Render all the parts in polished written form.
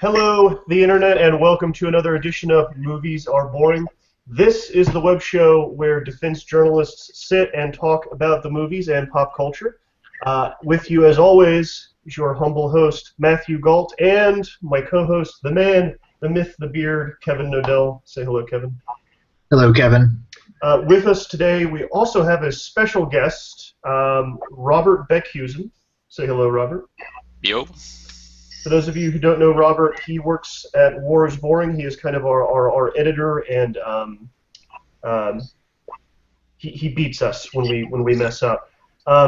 Hello, the internet, and welcome to another edition of Movies Are Boring. This is the web show where defense journalists sit and talk about the movies and pop culture. With you, as always, is your humble host, Matthew Galt, and my co-host, the man, the myth, the beard, Kevin Nodell. Say hello, Kevin. Hello, Kevin. With us today, we also have a special guest, Robert Beckhusen. Say hello, Robert. Yo. For those of you who don't know Robert, he works at War is Boring. He is kind of our editor, and he beats us when we mess up.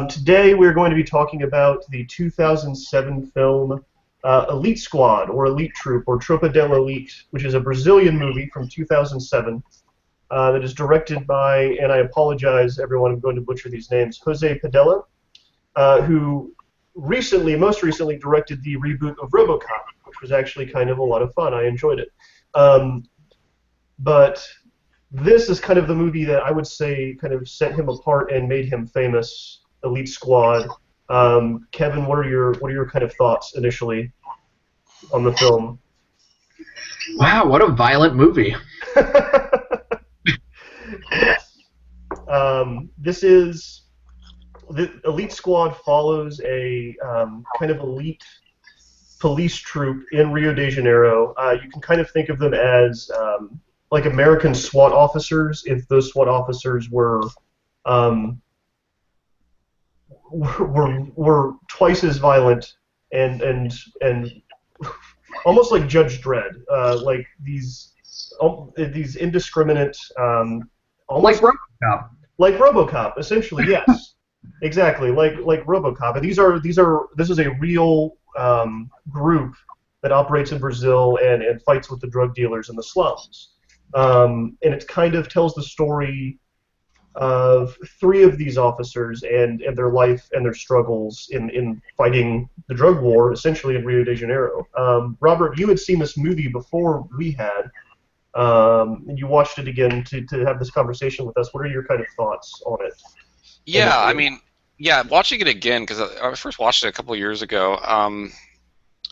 Today we're going to be talking about the 2007 film Elite Squad, or Elite Troop, or Tropa de Elite, which is a Brazilian movie from 2007 that is directed by, and I apologize everyone, I'm going to butcher these names, Jose Padilla, who most recently directed the reboot of RoboCop, which was actually kind of a lot of fun. I enjoyed it. But this is kind of the movie that I would say kind of set him apart and made him famous. Elite Squad. Kevin, what are your kind of thoughts initially on the film? Wow, what a violent movie. The Elite Squad follows a kind of elite police troop in Rio de Janeiro. You can kind of think of them as like American SWAT officers, if those SWAT officers were twice as violent and almost like Judge Dredd, like these indiscriminate, almost like RoboCop. Like RoboCop, essentially, yes. Exactly, like RoboCop, and this is a real group that operates in Brazil and fights with the drug dealers in the slums, and it kind of tells the story of three of these officers and their life and their struggles in fighting the drug war, essentially in Rio de Janeiro. Robert, you had seen this movie before we had, and you watched it again to have this conversation with us. What are your kind of thoughts on it? Yeah, I mean, watching it again, because I first watched it a couple of years ago.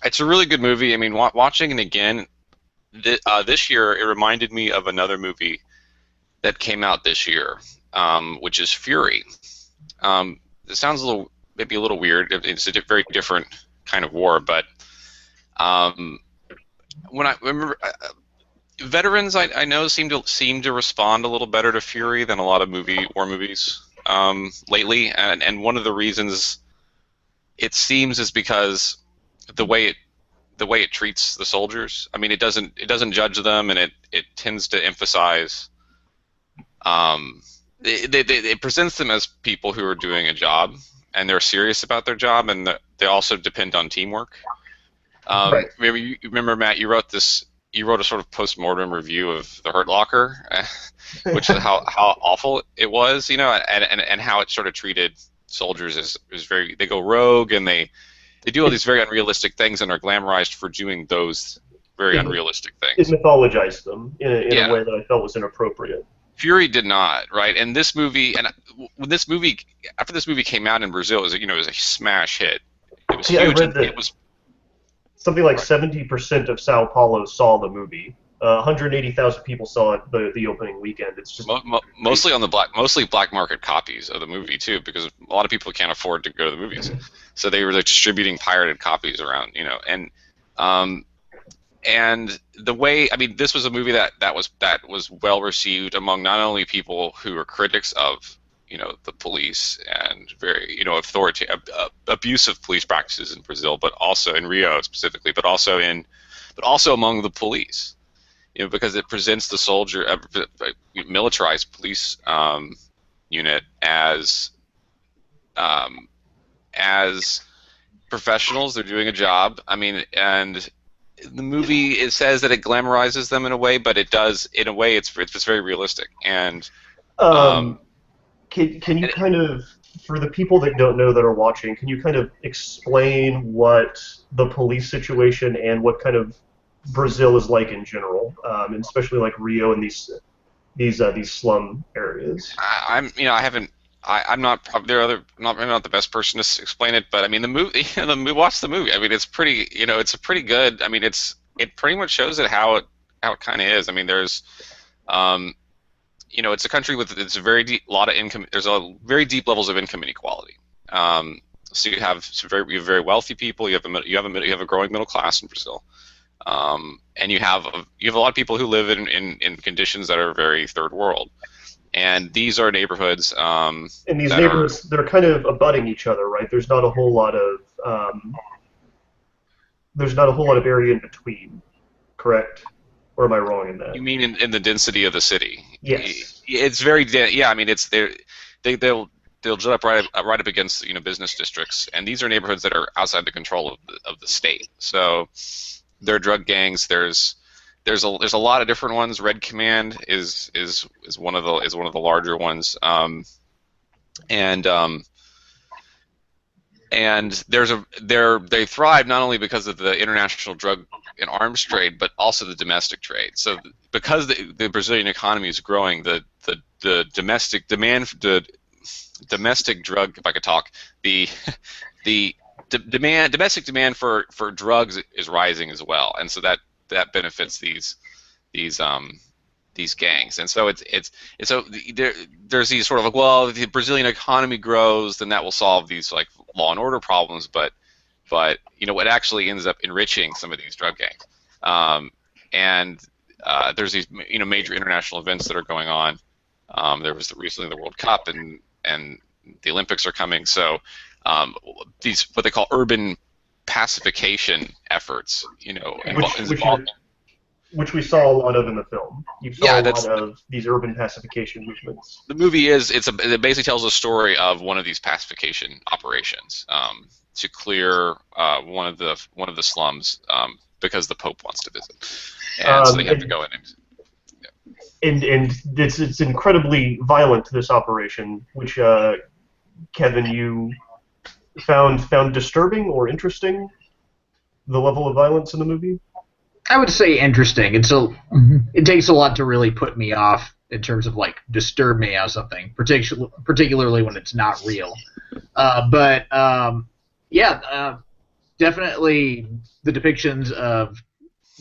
It's a really good movie. I mean, watching it again this year, it reminded me of another movie that came out this year, which is Fury. It sounds maybe a little weird. It's a very different kind of war, but when I remember. Veterans, I know, seem to respond a little better to Fury than a lot of war movies lately, and one of the reasons it seems is because the way it treats the soldiers. I mean, it doesn't judge them, and it tends to emphasize. It presents them as people who are doing a job, and they're serious about their job, and they also depend on teamwork. Right. Remember, Matt, you wrote a sort of post-mortem review of The Hurt Locker, which is how awful it was, and how it sort of treated soldiers as very. They go rogue and they do all these very unrealistic things and are glamorized for doing those very unrealistic things. It mythologized them in a way that I felt was inappropriate. Fury did not, right? And this movie, after this movie came out in Brazil, it was a smash hit. It was huge. I read that. It was something like 70% of Sao Paulo saw the movie. 180,000 people saw it the opening weekend. It's just mostly black market copies of the movie too, because a lot of people can't afford to go to the movies, so they were distributing pirated copies around, and the way, I mean, this was a movie that was well received among not only people who were critics of the police and very abusive police practices in Brazil, but also in Rio specifically, but also among the police, because it presents the soldier, militarized police unit as professionals. They're doing a job. I mean, and the movie, it says that it glamorizes them in a way, but it does in a way it's very realistic. And Can you kind of, for the people that don't know that are watching, can you kind of explain what the police situation and what kind of Brazil is like in general, and especially like Rio and these slum areas? I'm not the best person to explain it, but I mean the movie. Watch the movie. I mean, it's pretty. It's a pretty good. I mean, it's it pretty much shows it how it kind of is. I mean, there's um, it's a country with it's a very deep lot of income. There's a very deep levels of income inequality. So you have very wealthy people. You have a growing middle class in Brazil, and you have a lot of people who live in conditions that are very third world. And these are neighborhoods. And these neighborhoods, they're kind of abutting each other, right? There's not a whole lot of area in between, correct? Or am I wrong in that? You mean in the density of the city? Yes. It's very yeah. I mean, they'll jut up right up against business districts, and these are neighborhoods that are outside the control of the state. So there are drug gangs. There's a lot of different ones. Red Command is one of the larger ones, and they thrive not only because of the international drug and arms trade, but also the domestic trade. So because the Brazilian economy is growing, the domestic demand, the domestic drug, if I could talk, the domestic demand for drugs is rising as well, and so that benefits these gangs. And so there's these sort of like, well, if the Brazilian economy grows, then that will solve these like law and order problems, but it actually ends up enriching some of these drug gangs. There's these major international events that are going on. There was recently the World Cup, and the Olympics are coming. So these what they call urban pacification efforts, which we saw a lot of in the film. You saw a lot of these urban pacification movements. The movie it basically tells a story of one of these pacification operations to clear one of the slums because the Pope wants to visit, and so they have to go in and it's incredibly violent, this operation, which Kevin, you found disturbing or interesting, the level of violence in the movie? I would say interesting. It takes a lot to really put me off in terms of like disturb me on something, particularly when it's not real. Definitely the depictions of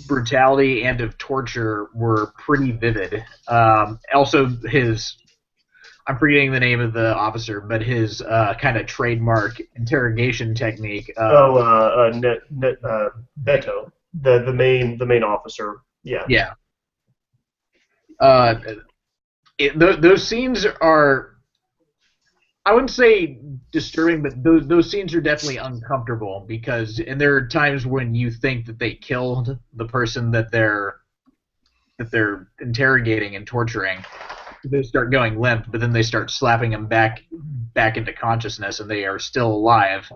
brutality and of torture were pretty vivid. Also, I'm forgetting the name of the officer, but his kind of trademark interrogation technique. Beto, the main officer. Yeah. Yeah. Those scenes are, I wouldn't say disturbing, but those scenes are definitely uncomfortable and there are times when you think that they killed the person that they're interrogating and torturing. They start going limp, but then they start slapping them back into consciousness, and they are still alive.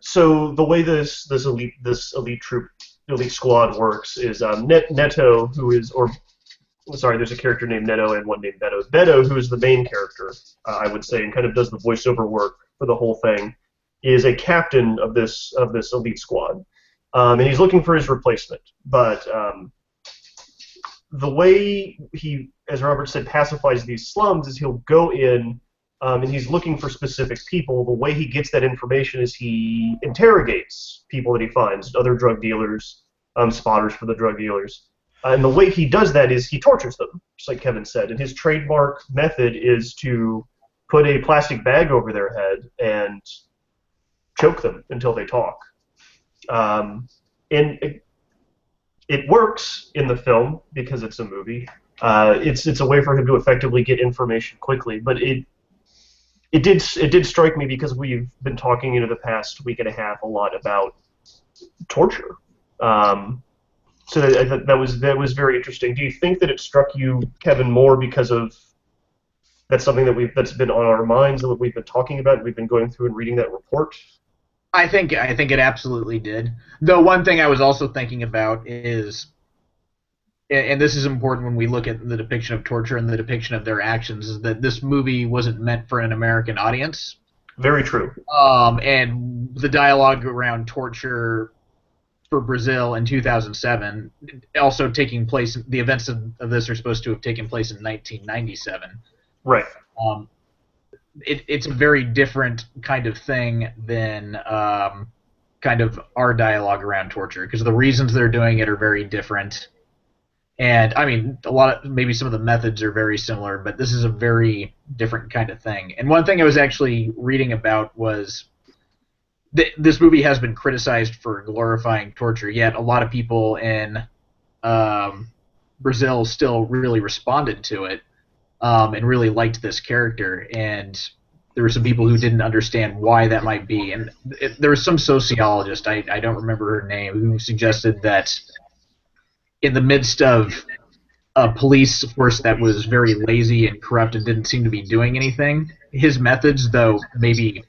So the way this elite squad works is Neto, there's a character named Neto and one named Beto. Beto, who is the main character, I would say, and kind of does the voiceover work for the whole thing, is a captain of this elite squad, and he's looking for his replacement. But the way he, as Robert said, pacifies these slums is he'll go in and he's looking for specific people. The way he gets that information is he interrogates people that he finds, other drug dealers, spotters for the drug dealers. And the way he does that is he tortures them, just like Kevin said. And his trademark method is to put a plastic bag over their head and choke them until they talk. It works in the film because it's a movie. It's a way for him to effectively get information quickly. But it did strike me because we've been talking the past week and a half a lot about torture. So that was very interesting. Do you think that it struck you, Kevin, more because of that's something that's been on our minds that we've been talking about? We've been going through and reading that report. I think it absolutely did. Though one thing I was also thinking about is, and this is important when we look at the depiction of torture and the depiction of their actions, is that this movie wasn't meant for an American audience. Very true. And the dialogue around torture for Brazil in 2007, also taking place, the events of this are supposed to have taken place in 1997. Right. It's a very different kind of thing than kind of our dialogue around torture, because the reasons they're doing it are very different. And I mean, maybe some of the methods are very similar, but this is a very different kind of thing. And one thing I was actually reading about was this movie has been criticized for glorifying torture, yet a lot of people in Brazil still really responded to it, and really liked this character. And there were some people who didn't understand why that might be. And there was some sociologist, I don't remember her name, who suggested that in the midst of a police force that was very lazy and corrupt and didn't seem to be doing anything, his methods, though maybe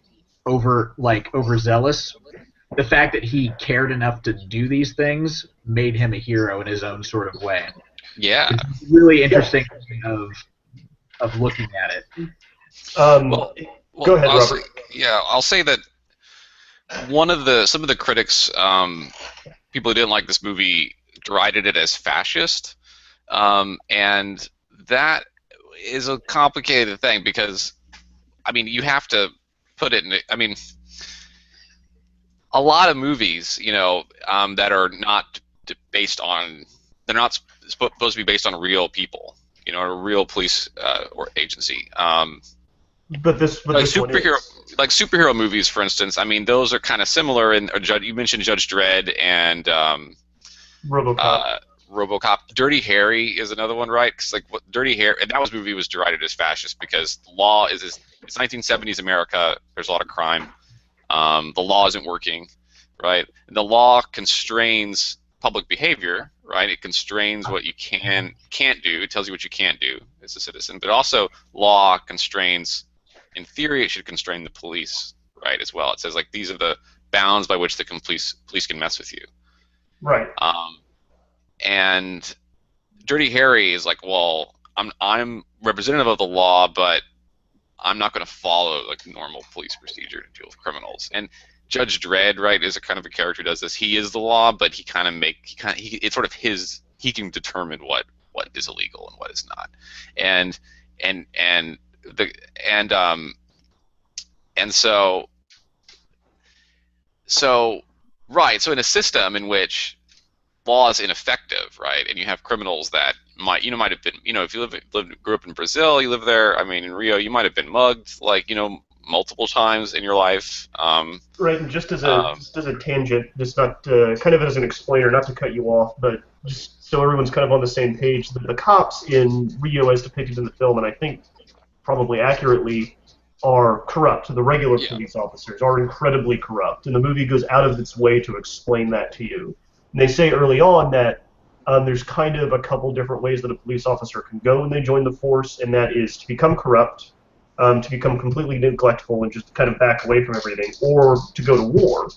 overzealous, the fact that he cared enough to do these things made him a hero in his own sort of way. Yeah. It's really interesting of looking at it. Go ahead, Robert. I'll say that some of the critics, people who didn't like this movie, derided it as fascist, and that is a complicated thing because, I mean, you have to put it in. I mean, a lot of movies, that are not based on, they're not supposed to be based on real people, a real police or agency. But this superhero movies, for instance. I mean, those are kind of similar. And you mentioned Judge Dredd and RoboCop. Dirty Harry is another one, right? Because Dirty Harry, and that movie was derided as fascist because the law it's 1970s America. There's a lot of crime. The law isn't working, right? And the law constrains public behavior, right? It constrains what you can't do. It tells you what you can't do as a citizen. But also, law constrains. In theory, it should constrain the police, right? As well. It says these are the bounds by which the police can mess with you. Right. And Dirty Harry is well, I'm representative of the law, but I'm not going to follow normal police procedure to deal with criminals. And Judge Dredd, right, is a kind of a character who does this. He is the law, but it's sort of he can determine what is illegal and what is not. So in a system in which law is ineffective, right, and you have criminals that might have been, if you grew up in Brazil, you live there. I mean, in Rio, you might have been mugged, multiple times in your life. Right, and just as a tangent, just not kind of as an explainer, not to cut you off, but just so everyone's kind of on the same page, the cops in Rio, as depicted in the film, and I think probably accurately, are corrupt. The regular police officers are incredibly corrupt, and the movie goes out of its way to explain that to you. And they say early on that there's kind of a couple different ways that a police officer can go when they join the force, and that is to become corrupt, to become completely neglectful and just kind of back away from everything, or to go to war.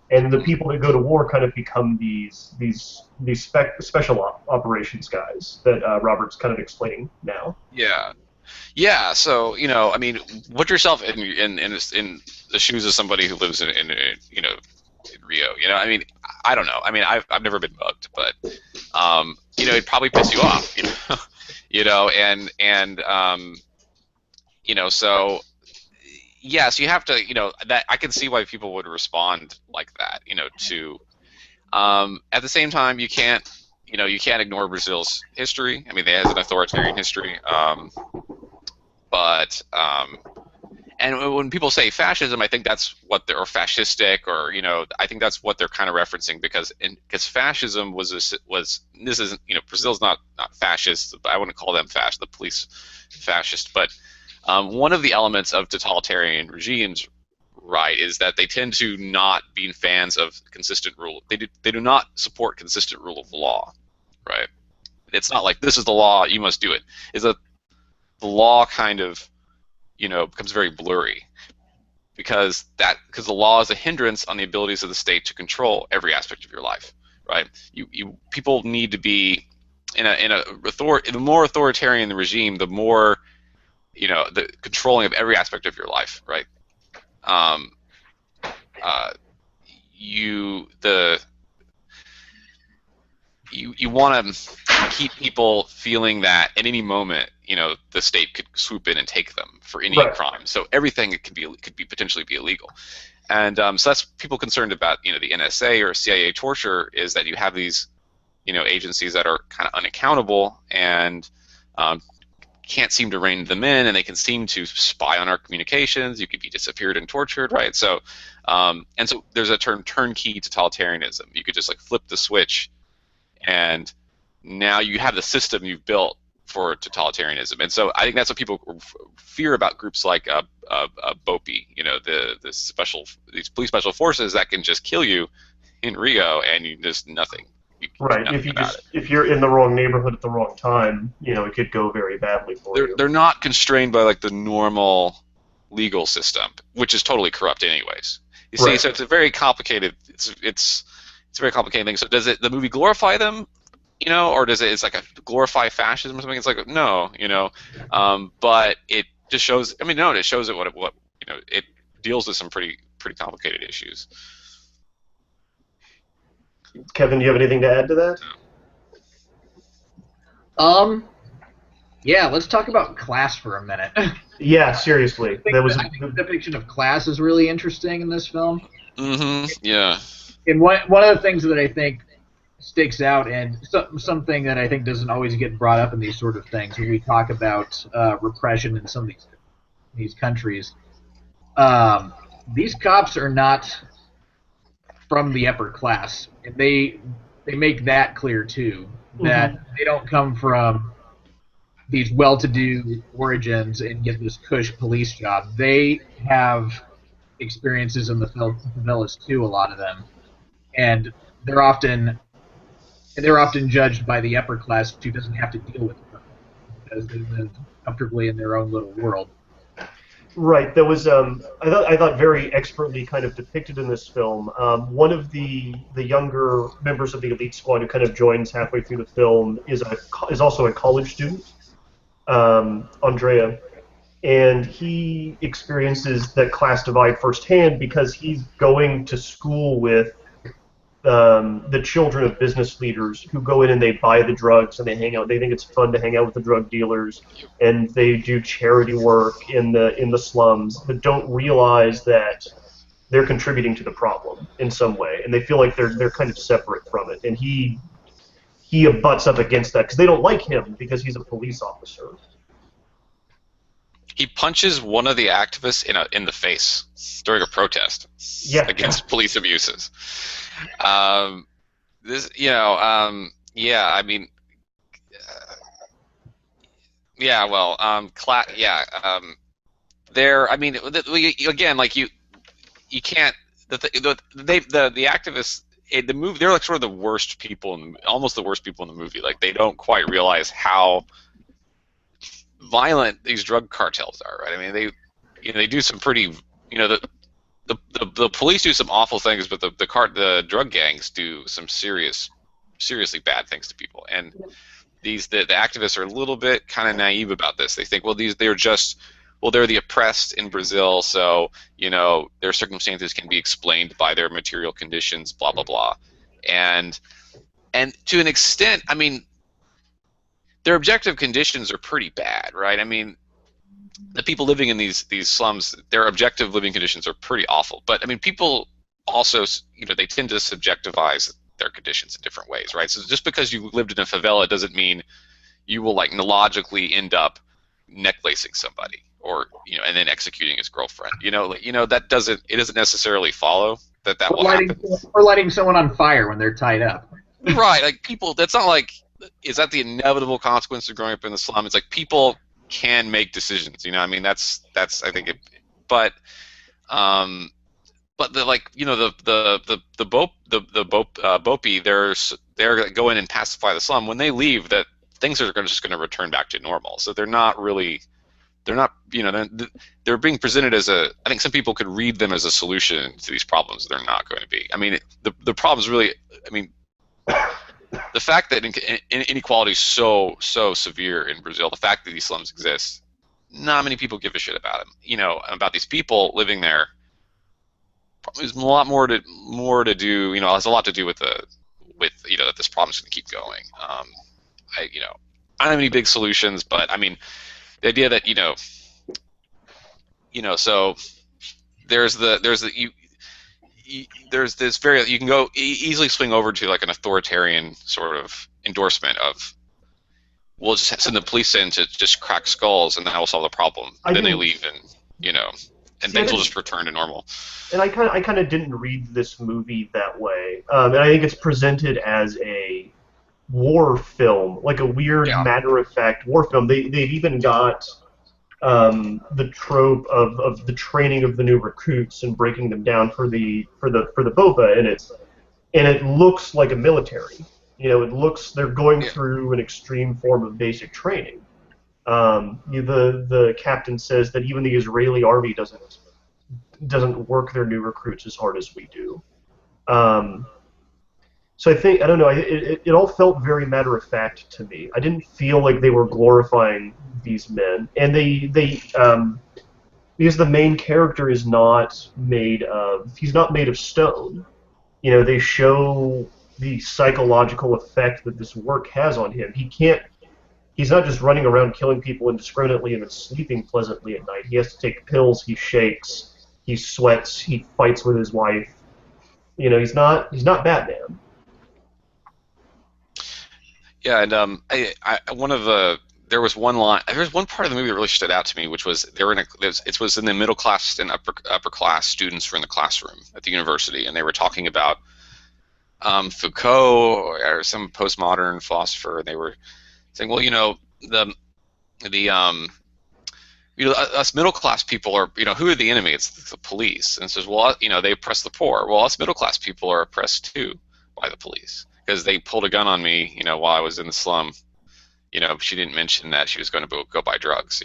And the people that go to war kind of become these special operations guys that Robert's kind of explaining now. Yeah. Yeah, so I mean, put yourself in the shoes of somebody who lives in Rio. I mean, I don't know. I mean, I've never been mugged, but it'd probably piss you off. So yes, you have to. That I can see why people would respond like that. At the same time, you can't ignore Brazil's history. I mean, it has an authoritarian history. And when people say fascism, I think that's what they're, or fascistic, or I think that's what they're kind of referencing, because fascism was Brazil's not fascist. I wouldn't call them the police fascist, but one of the elements of totalitarian regimes, right, is that they tend to not be fans of consistent rule. They do not support consistent rule of law, right? It's not like this is the law, you must do it. Is that the law kind of becomes very blurry because the law is a hindrance on the abilities of the state to control every aspect of your life, right? People need to be the more authoritarian the regime, the more the controlling of every aspect of your life, right? You want to keep people feeling that at any moment, the state could swoop in and take them for any Right. crime. So everything could be potentially be illegal. And so that's people concerned about the NSA or CIA torture is that you have these agencies that are kind of unaccountable and can't seem to rein them in, and they can seem to spy on our communications. You could be disappeared and tortured, right? So, and so there's a term turnkey totalitarianism. You could just like flip the switch, and now you have the system you've built for totalitarianism. And so I think that's what people fear about groups like BOPI, these police special forces that can just kill you in Rio, and you just nothing. Right. If you're in the wrong neighborhood at the wrong time, it could go very badly for you. They're not constrained by like the normal legal system, which is totally corrupt anyways. You see, so it's a very complicated. It's a very complicated thing. So does the movie glorify them, or it's like a glorify fascism or something? It's like no, but it just shows. I mean, no, it shows it what it deals with some pretty complicated issues. Kevin, do you have anything to add to that? Yeah, let's talk about class for a minute. Yeah, seriously. I think the depiction of class is really interesting in this film. Mm-hmm. Yeah. And one of the things that I think sticks out, and something that I think doesn't always get brought up in these sort of things when we talk about repression in some of these countries, these cops are not from the upper class, and they make that clear too, that they don't come from these well-to-do origins and get this cush police job. They have experiences in the favelas too, a lot of them, and they're often judged by the upper class who doesn't have to deal with them because they live comfortably in their own little world. Right. That was I thought very expertly kind of depicted in this film. One of the younger members of the elite squad who kind of joins halfway through the film is also a college student, Andrea, and he experiences the class divide firsthand because he's going to school with the children of business leaders who go in and they buy the drugs and they hang out. They think it's fun to hang out with the drug dealers, and they do charity work in the slums, but don't realize that they're contributing to the problem in some way, and they feel like they're kind of separate from it. And he butts up against that because they don't like him because he's a police officer. He punches one of the activists in the face during a protest against police abuses. I mean, there. I mean, again, like you can't. The activists. The movie, they're like sort of the worst people, almost the worst people in the movie. Like they don't quite realize how violent these drug cartels are, right? I mean, they do some pretty, the police do some awful things, but the drug gangs do some seriously bad things to people. And the activists are a little bit kind of naive about this. They think, they're the oppressed in Brazil, so their circumstances can be explained by their material conditions, blah blah blah, and to an extent, I mean, their objective conditions are pretty bad, right? I mean, the people living in these slums, their objective living conditions are pretty awful. But I mean, people also, they tend to subjectivize their conditions in different ways, right? So just because you lived in a favela doesn't mean you will like logically end up necklacing somebody or and then executing his girlfriend. That doesn't necessarily follow that will happen. Or lighting someone on fire when they're tied up. Right, like people. That's not like. Is that the inevitable consequence of growing up in the slum? It's like people can make decisions. I mean, that's I think it. But the BOPI, they're go in and pacify the slum. When they leave, that things are just going to return back to normal. So they're not. They're being presented as I think some people could read them as a solution to these problems. They're not going to be. I mean, the problem is really. I mean. The fact that inequality is so severe in Brazil, the fact that these slums exist, not many people give a shit about them. About these people living there. There's a lot more to do. Has a lot to do with that this problem's going to keep going. I don't have any big solutions, but I mean, the idea that so there's this very you can go easily swing over to like an authoritarian sort of endorsement of we'll just send the police in to just crack skulls and that will solve the problem. And then they leave and and things will just return to normal. And I kind of didn't read this movie that way, and I think it's presented as a war film, like a weird matter-of-fact war film. They've even got the trope of the training of the new recruits and breaking them down for the boba, and it looks like a military. It looks they're going through an extreme form of basic training. The captain says that even the Israeli army doesn't work their new recruits as hard as we do. So I don't know. It all felt very matter of fact to me. I didn't feel like they were glorifying these men, and because the main character is not made of stone. They show the psychological effect that this work has on him. He's not just running around killing people indiscriminately and then sleeping pleasantly at night. He has to take pills. He shakes. He sweats. He fights with his wife. He's not Batman. Yeah, and there was one part of the movie that really stood out to me, which was it was in the middle class and upper class students were in the classroom at the university, and they were talking about Foucault or some postmodern philosopher, and they were saying, well, us middle class people are, who are the enemy? It's the police. And it says, well, they oppress the poor. Well, us middle class people are oppressed too by the police because they pulled a gun on me, while I was in the slum. She didn't mention that she was going to go buy drugs,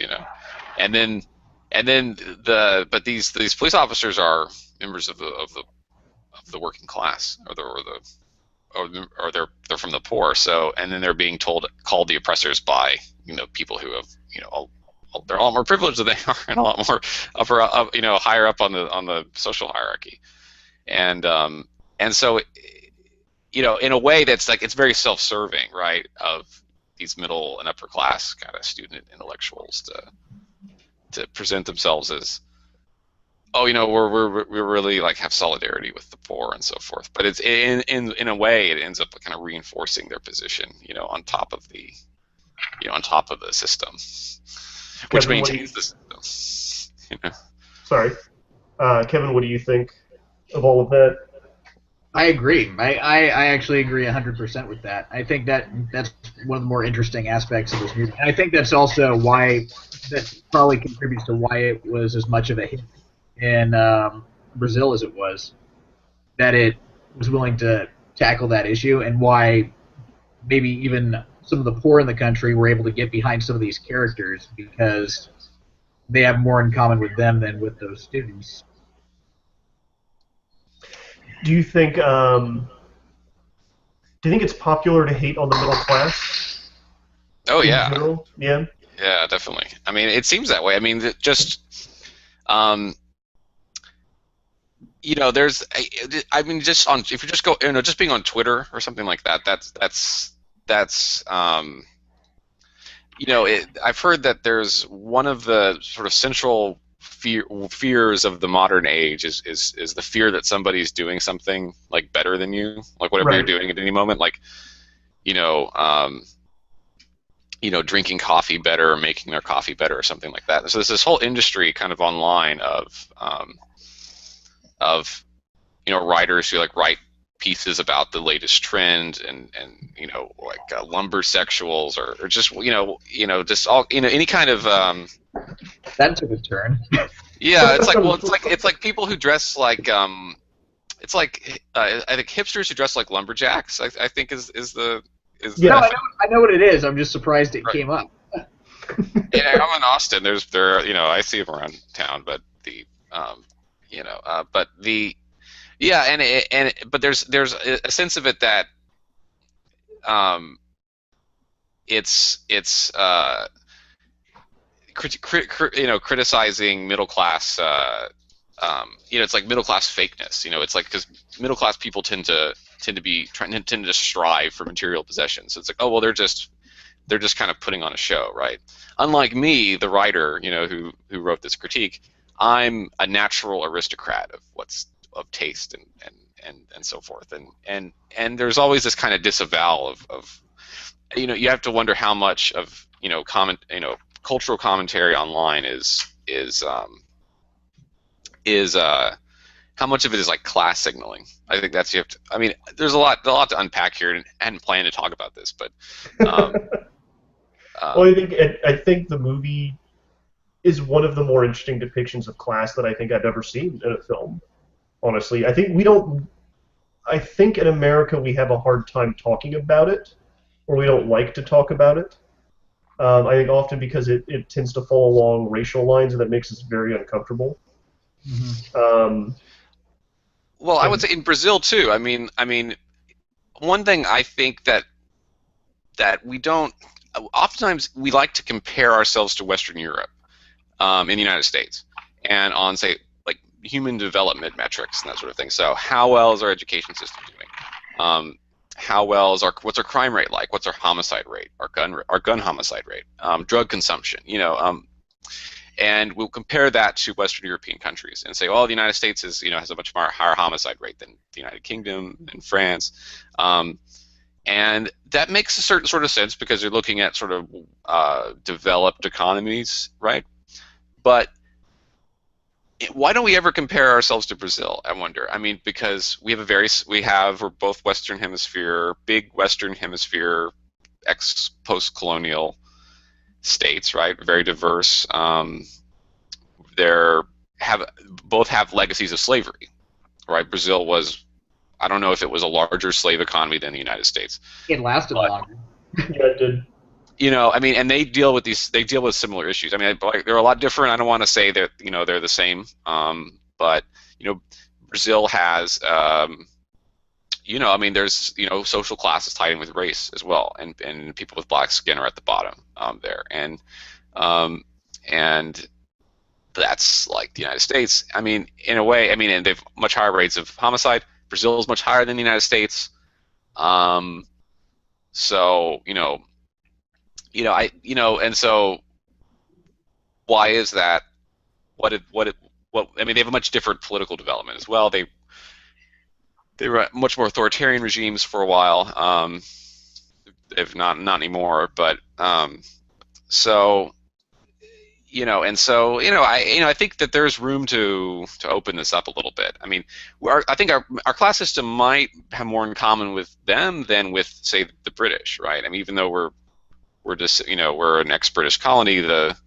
but these police officers are members of the working class, or they're from the poor. So, and then they're being called the oppressors by people who have they're a lot more privileged than they are, and a lot more higher up on the social hierarchy, and so in a way that's like it's very self-serving, right? Of these middle and upper class kind of student intellectuals to present themselves as, we're really like have solidarity with the poor and so forth. But it's in a way it ends up kind of reinforcing their position, on top of the system, which maintains the system. Sorry, Kevin, what do you think of all of that? I agree. I actually agree 100% with that. I think that's one of the more interesting aspects of this movie. And I think that's also why that probably contributes to why it was as much of a hit in Brazil as it was, that it was willing to tackle that issue, and why maybe even some of the poor in the country were able to get behind some of these characters because they have more in common with them than with those students. Do you think it's popular to hate on the middle class? Oh yeah. Yeah. Yeah, definitely. I mean, it seems that way. I mean, just there's just on if you just go just being on Twitter or something like that. That's I've heard that there's one of the sort of central fears of the modern age is the fear that somebody's doing something like better than you, like whatever you're doing at any moment, like drinking coffee better or making their coffee better or something like that. And so there's this whole industry kind of online of writers who like write pieces about the latest trend and lumber sexuals or just just all any kind of that took a turn. Yeah, it's like people who dress like it's like I think hipsters who dress like lumberjacks. I think is the. No, I know what it is. I'm just surprised it came up. Yeah, I'm in Austin. I see them around town, but but there's a sense of it that it's criticizing middle class. It's like middle class fakeness. It's like because middle class people tend to strive for material possessions. So it's like, oh well, they're just they're just kind of putting on a show, right? Unlike me, the writer, who wrote this critique, I'm a natural aristocrat of taste and so forth, and there's always this kind of disavowal of you have to wonder how much of cultural commentary online is how much of it is like class signaling. I think that's I mean, there's a lot to unpack here, and I hadn't planned to talk about this, but well, I think the movie is one of the more interesting depictions of class that I think I've ever seen in a film. Honestly, I think in America we have a hard time talking about it, or we don't like to talk about it. I think often because it tends to fall along racial lines, and that makes us very uncomfortable. Mm-hmm. Well, I would say in Brazil too. I mean, one thing I think that we don't. Oftentimes, we like to compare ourselves to Western Europe in the United States, and on say like human development metrics and that sort of thing. So, how well is our education system doing? How well is what's our crime rate like? What's our homicide rate? Our gun homicide rate? Drug consumption? And we'll compare that to Western European countries and say, the United States has a much higher homicide rate than the United Kingdom and France, and that makes a certain sort of sense because you're looking at sort of developed economies, right? But why don't we ever compare ourselves to Brazil? I wonder. I mean, because we're both Western Hemisphere, big Western Hemisphere, post-colonial states, right? Very diverse. Both have legacies of slavery, right? Brazil was, I don't know if it was a larger slave economy than the United States. It lasted longer. Yeah, it did. And they deal with similar issues. I mean, they're a lot different. I don't want to say that they're the same, but Brazil has there's social classes tied in with race as well, and people with black skin are at the bottom there, and that's like the United States. I mean, in a way, and they've much higher rates of homicide. Brazil is much higher than the United States, so and so why is that? They have a much different political development as well. They were much more authoritarian regimes for a while. If not anymore, but I think that there's room to open this up a little bit. I mean, I think our class system might have more in common with them than with, say, the British, right? I mean, even though we're just we're an ex-British colony, the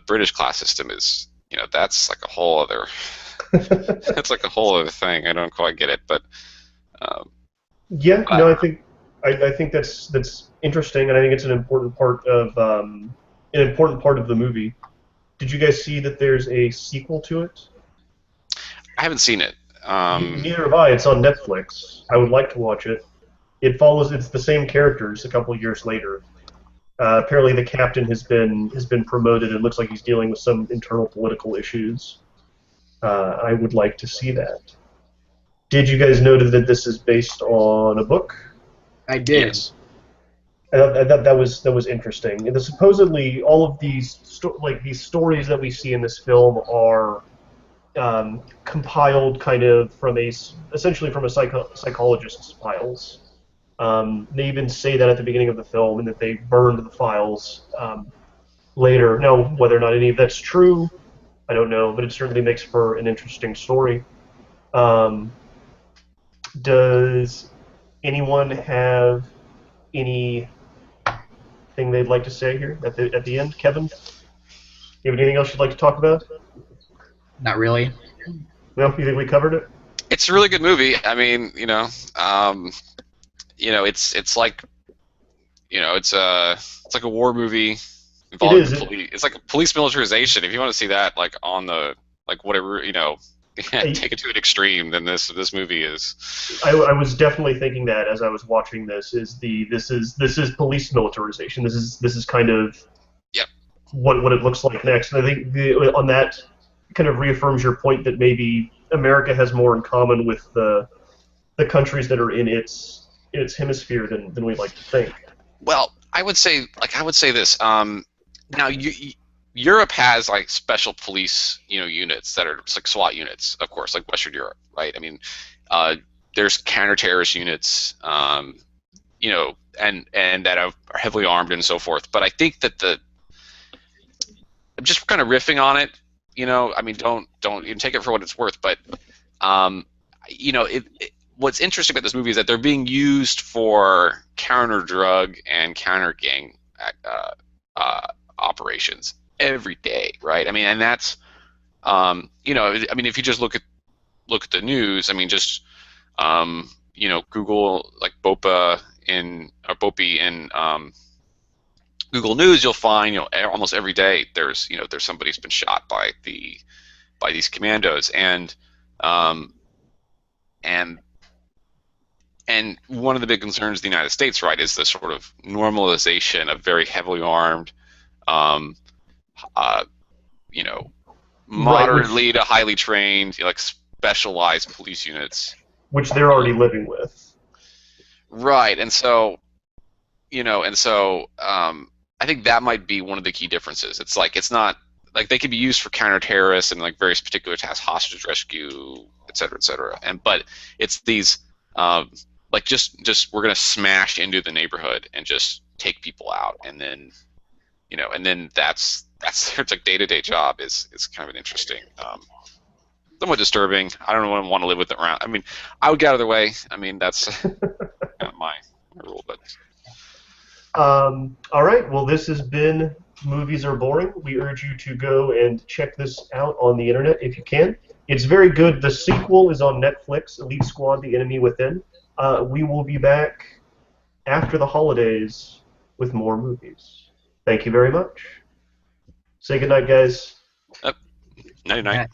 British class system is that's like a whole other that's like a whole other thing. I don't quite get it, but I think that's interesting, and I think it's an important part of the movie. Did you guys see that there's a sequel to it? I haven't seen it. Neither have I. It's on Netflix. I would like to watch it. It's the same characters a couple of years later. Apparently, the captain has been promoted, and looks like he's dealing with some internal political issues. I would like to see that. Did you guys know that this is based on a book? I did. Yes. That was interesting. And supposedly, all of these these stories that we see in this film are compiled kind of essentially from a psychologist's files. They even say that at the beginning of the film, and that they burned the files later. Now, whether or not any of that's true, I don't know, but it certainly makes for an interesting story. Does anyone have anything they'd like to say here at the end? Kevin, you have anything else you'd like to talk about? Not really. No, you think we covered it? It's a really good movie. I mean, it's like it's like a war movie involving police. It's like a police militarization. If you want to see that, like on the whatever take it to an extreme, then this movie is. I was definitely thinking that as I was watching this. This is police militarization. This is kind of what it looks like next. And I think on that kind of reaffirms your point that maybe America has more in common with the countries that are in its hemisphere than we like to think. Well, I would say this. Now Europe has like special police, units that are just like SWAT units, of course, like Western Europe, right? I mean, there's counter-terrorist units, and that are heavily armed and so forth. But I think that I'm just kind of riffing on it, I mean, don't even take it for what it's worth, but what's interesting about this movie is that they're being used for counter-drug and counter-gang operations every day, right? I mean, and that's, I mean, if you just look at the news, I mean, just Google like BOPA in Google News, you'll find almost every day there's somebody's been shot by these commandos, and one of the big concerns of the United States, right, is the sort of normalization of very heavily armed, moderately to highly trained, like specialized police units, which they're already living with. Right, and so, I think that might be one of the key differences. It's like it's not like they could be used for counter-terrorists and like various particular tasks, hostage rescue, et cetera, but it's these like just we're gonna smash into the neighborhood and just take people out, and then that's their like day-to-day job is kind of an interesting, somewhat disturbing. I don't want to live with it around. I mean, I would get out of their way. I mean, that's kind of my rule, but. All right. Well, this has been Movies Are Boring. We urge you to go and check this out on the internet if you can. It's very good. The sequel is on Netflix, Elite Squad: The Enemy Within. We will be back after the holidays with more movies. Thank you very much. Say goodnight, guys. Night-night.